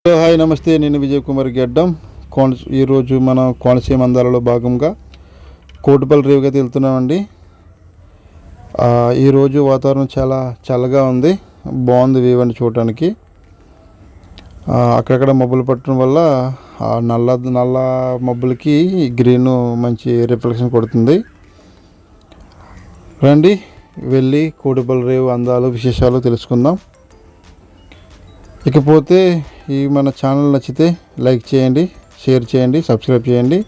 Hi నమస్తే, నేను విజయ్ కుమార్ గెడ్డం. ఈరోజు మనం కోనసీమ అందాలలో భాగంగా కోటిపల్లి రేవుకి వెళ్తున్నామండి. ఈరోజు వాతావరణం చాలా చల్లగా ఉంది, బాగుంది వ్యూ అని చూడటానికి. అక్కడక్కడ మబ్బులు పట్టడం వల్ల ఆ నల్ల నల్ల మబ్బులకి గ్రీన్ మంచి రిఫ్లెక్షన్ కొడుతుంది. రండి వెళ్ళి కోటిపల్లి రేవు అందాలు విశేషాలు తెలుసుకుందాం. ఇకపోతే ఈ మన ఛానల్ నచ్చితే లైక్ చేయండి, షేర్ చేయండి, సబ్స్క్రైబ్ చేయండి.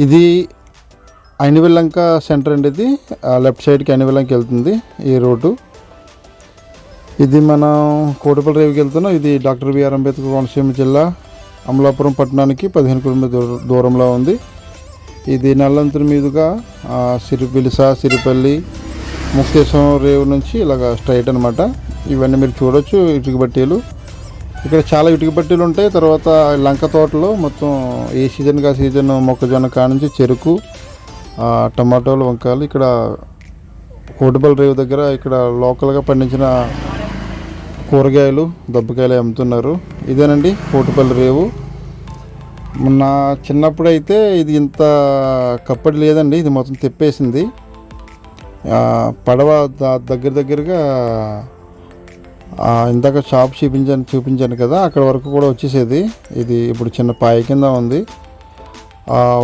ఇది అయినవెల్లంక సెంటర్ అండి. ఇది లెఫ్ట్ సైడ్కి అయినవెల్లంకి వెళ్తుంది ఈ రోడ్డు. ఇది మనం కోటిపల్లి రేవుకి వెళ్తున్నాం. ఇది డాక్టర్ బిఆర్ అంబేద్కర్ కోనసీమ జిల్లా అమలాపురం పట్టణానికి 15 కిలోమీటర్ల దూరంలో ఉంది. ఇది నల్లంతుని మీదుగా సిరిపల్లి ముక్తేశ్వరం రేవు నుంచి ఇలాగ స్ట్రైట్ అనమాట. ఇవన్నీ మీరు చూడొచ్చు. ఇటుక బట్టీలు, ఇక్కడ చాలా ఇటుక బట్టీలు ఉంటాయి. తర్వాత లంక తోటలో మొత్తం ఏ సీజన్గా సీజన్ మొక్కజొన్న కానుంచి చెరుకు, టమాటోలు, వంకాయలు. ఇక్కడ కోటిపల్లి రేవు దగ్గర ఇక్కడ లోకల్గా పండించిన కూరగాయలు, దబ్బకాయలు అమ్ముతున్నారు. ఇదేనండి కోటిపల్లి రేవు. నా చిన్నప్పుడు అయితే ఇది ఇంత కప్పటి లేదండి, ఇది మొత్తం తెప్పేసింది. పడవ దగ్గరగా ఇందాక షాప్ చూపించాను కదా, అక్కడ వరకు కూడా వచ్చేసేది. ఇది ఇప్పుడు చిన్న పాయ కింద ఉంది.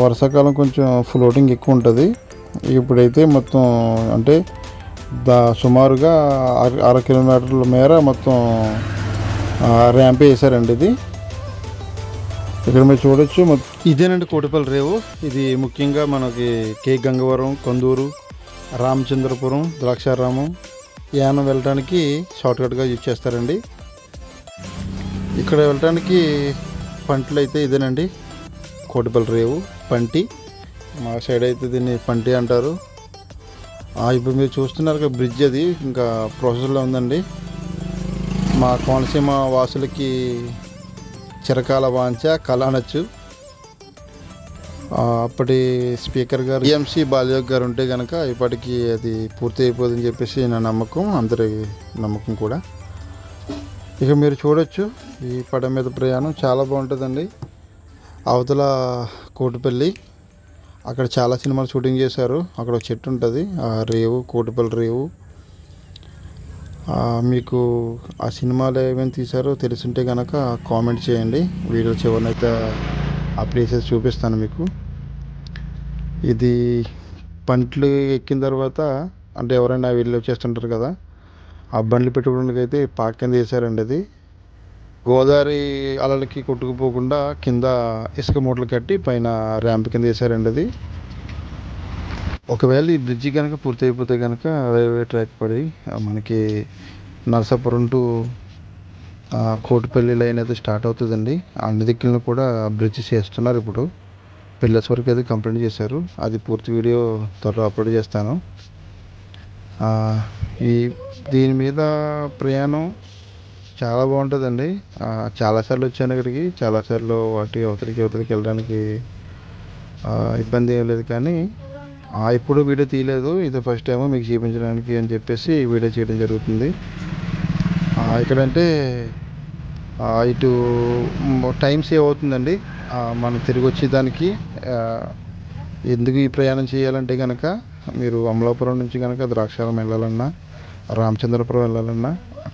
వర్షాకాలం కొంచెం ఫ్లోటింగ్ ఎక్కువ ఉంటుంది. ఇప్పుడైతే మొత్తం అంటే సుమారుగా 6 కిలోమీటర్ల మేర మొత్తం ర్యాంప్ వేసారండి. ఇది ఇక్కడ మీరు చూడొచ్చు. ఇదేనండి కోటిపల్లి రేవు. ఇది ముఖ్యంగా మనకి కే గంగవరం, కొందూరు, రామచంద్రపురం, ద్రాక్షారామం యానం వెళ్ళడానికి షార్ట్కట్గా యూజ్ చేస్తారండి. ఇక్కడ వెళ్ళడానికి పంటలు అయితే ఇదేనండి కోటిపల్లి రేవు పంటి. మా సైడ్ అయితే దీన్ని పంటి అంటారు. ఇప్పుడు మీరు చూస్తున్నారు కదా బ్రిడ్జ్, అది ఇంకా ప్రాసెస్లో ఉందండి. మా కోనసీమ వాసులకి చిరకాల వాంఛ, కళ అనొచ్చు. అప్పటి స్పీకర్ గారు ఈఎంసీ బాలయోగ్ గారు ఉంటే కనుక ఇప్పటికీ అది పూర్తి అయిపోతుందని చెప్పేసి నా నమ్మకం, అందరి నమ్మకం కూడా. ఇక మీరు చూడొచ్చు ఈ పడవ మీద ప్రయాణం చాలా బాగుంటుందండి. అవతల కోటిపల్లి, అక్కడ చాలా సినిమాలు షూటింగ్ చేశారు. అక్కడ ఒక చెట్టు ఉంటుంది, ఆ రేవు కోటిపల్లి రేవు. మీకు ఆ సినిమాలు ఏమేమి తీశారో తెలుసుంటే కనుక కామెంట్ చేయండి. వీడియో చివరినైతే ఆ ప్లేసెస్ చూపిస్తాను మీకు. ఇది పంటలు ఎక్కిన తర్వాత అంటే ఎవరైనా వీళ్ళు వచ్చేస్తుంటారు కదా, ఆ బండ్లు పెట్టుకోవడానికి అయితే పాక కింద వేసారండి. అది గోదావరి అలలకి కొట్టుకుపోకుండా కింద ఇసుక మూటలు కట్టి పైన ర్యాంప్ కింద వేసారండి. అది ఒకవేళ ఈ బ్రిడ్జి కనుక పూర్తి అయిపోతే కనుక రైల్వే ట్రాక్ పడి మనకి నరసాపురం టు కోటిపల్లి లైన్ అయితే స్టార్ట్ అవుతుందండి. అన్ని దిక్కులను కూడా బ్రిడ్జ్ చేస్తున్నారు. ఇప్పుడు పిల్లర్స్ వరకు అయితే కంప్లీట్ చేశారు. అది పూర్తి వీడియో త్వరలో అప్లోడ్ చేస్తాను. దీని మీద ప్రయాణం చాలా బాగుంటుందండి. చాలాసార్లు వచ్చాను ఇక్కడికి, చాలాసార్లు అవతలికి వెళ్ళడానికి ఇబ్బంది ఏం లేదు. కానీ ఇప్పుడు వీడియో తీయలేదు, ఇది ఫస్ట్ టైం మీకు చూపించడానికి అని చెప్పేసి వీడియో చేయడం జరుగుతుంది. ఇక్కడంటే ఇటు టైం సేవ్ అవుతుందండి. మనం తిరిగి వచ్చేదానికి ఎందుకు ఈ ప్రయాణం చేయాలంటే కనుక మీరు అమలాపురం నుంచి కనుక ద్రాక్షారం వెళ్ళాలన్నా, రామచంద్రపురం వెళ్ళాలన్నా,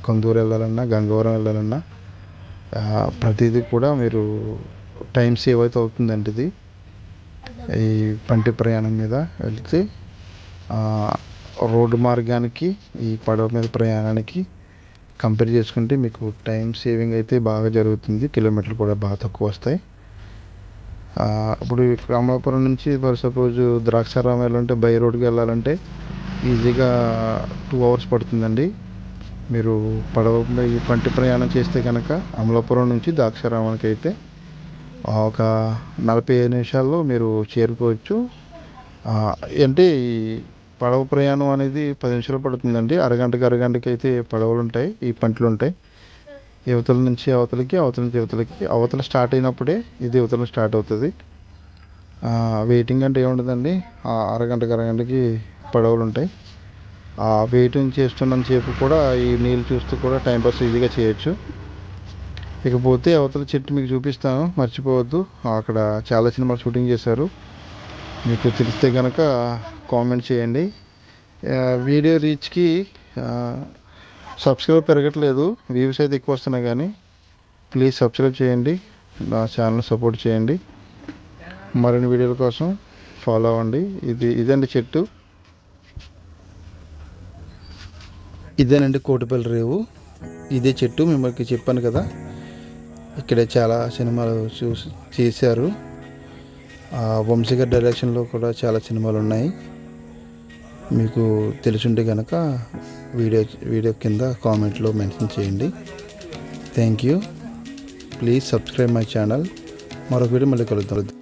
కొందూరు వెళ్ళాలన్నా, గంగవరం వెళ్ళాలన్నా ప్రతిదీ కూడా మీరు టైం సేవ్ అయితే అవుతుందండి. ఇది ఈ పంటి ప్రయాణం మీద వెళితే రోడ్డు మార్గానికి ఈ పడవ మీద ప్రయాణానికి కంపేర్ చేసుకుంటే మీకు టైం సేవింగ్ అయితే బాగా జరుగుతుంది. కిలోమీటర్లు కూడా బాగా తక్కువ వస్తాయి. ఇప్పుడు అమలాపురం నుంచి ఫర్ సపోజ్ ద్రాక్షారామం వెళ్ళాలంటే బై రోడ్కి వెళ్ళాలంటే ఈజీగా 2 hours పడుతుందండి. మీరు పడవ ఈ పంటి ప్రయాణం చేస్తే కనుక అమలాపురం నుంచి ద్రాక్షారామానికి అయితే ఒక 45 నిమిషాల్లో మీరు చేరుకోవచ్చు. అంటే ఈ పడవ ప్రయాణం అనేది 10 నిమిషాలు పడుతుందండి. అరగంటకి అయితే పడవలు ఉంటాయి, ఈ పంటలు ఉంటాయి. యువతల నుంచి అవతలకి, అవతల నుంచి యువతలకి. అవతల స్టార్ట్ అయినప్పుడే ఇది యువతల స్టార్ట్ అవుతుంది. వెయిటింగ్ అంటే ఏముండదండి, అరగంటకి పడవలు ఉంటాయి. వెయిటింగ్ చేస్తున్నంత సేపు కూడా ఈ నీళ్ళు చూస్తూ కూడా టైంపాస్ ఈజీగా చేయొచ్చు. ఇకపోతే అవతల చెట్టు మీకు చూపిస్తాను, మర్చిపోవద్దు. అక్కడ చాలా సినిమాలు షూటింగ్ చేశారు. మీకు తెలిస్తే కనుక కామెంట్ చేయండి. వీడియో రీచ్కి సబ్స్క్రైబ్ పెరగట్లేదు, వ్యూస్ అయితే ఎక్కువ వస్తున్నాయి, కానీ ప్లీజ్ సబ్స్క్రైబ్ చేయండి, నా ఛానల్ సపోర్ట్ చేయండి. మరిన్ని వీడియోల కోసం ఫాలో అవ్వండి. ఇదండి చెట్టు, ఇదేనండి కోటిపల్లి రేవు. ఇదే చెట్టు మిమ్మల్ని చెప్పాను కదా, ఇక్కడే చాలా సినిమాలు చేశారు. వంశీగారి డైరెక్షన్లో కూడా చాలా సినిమాలు ఉన్నాయి. మీకు తెలుసుంటే కనుక వీడియో కింద కామెంట్లో మెన్షన్ చేయండి. Thank you. Please subscribe my channel. మరొక వీడియో మళ్ళీ కలుద్దాం.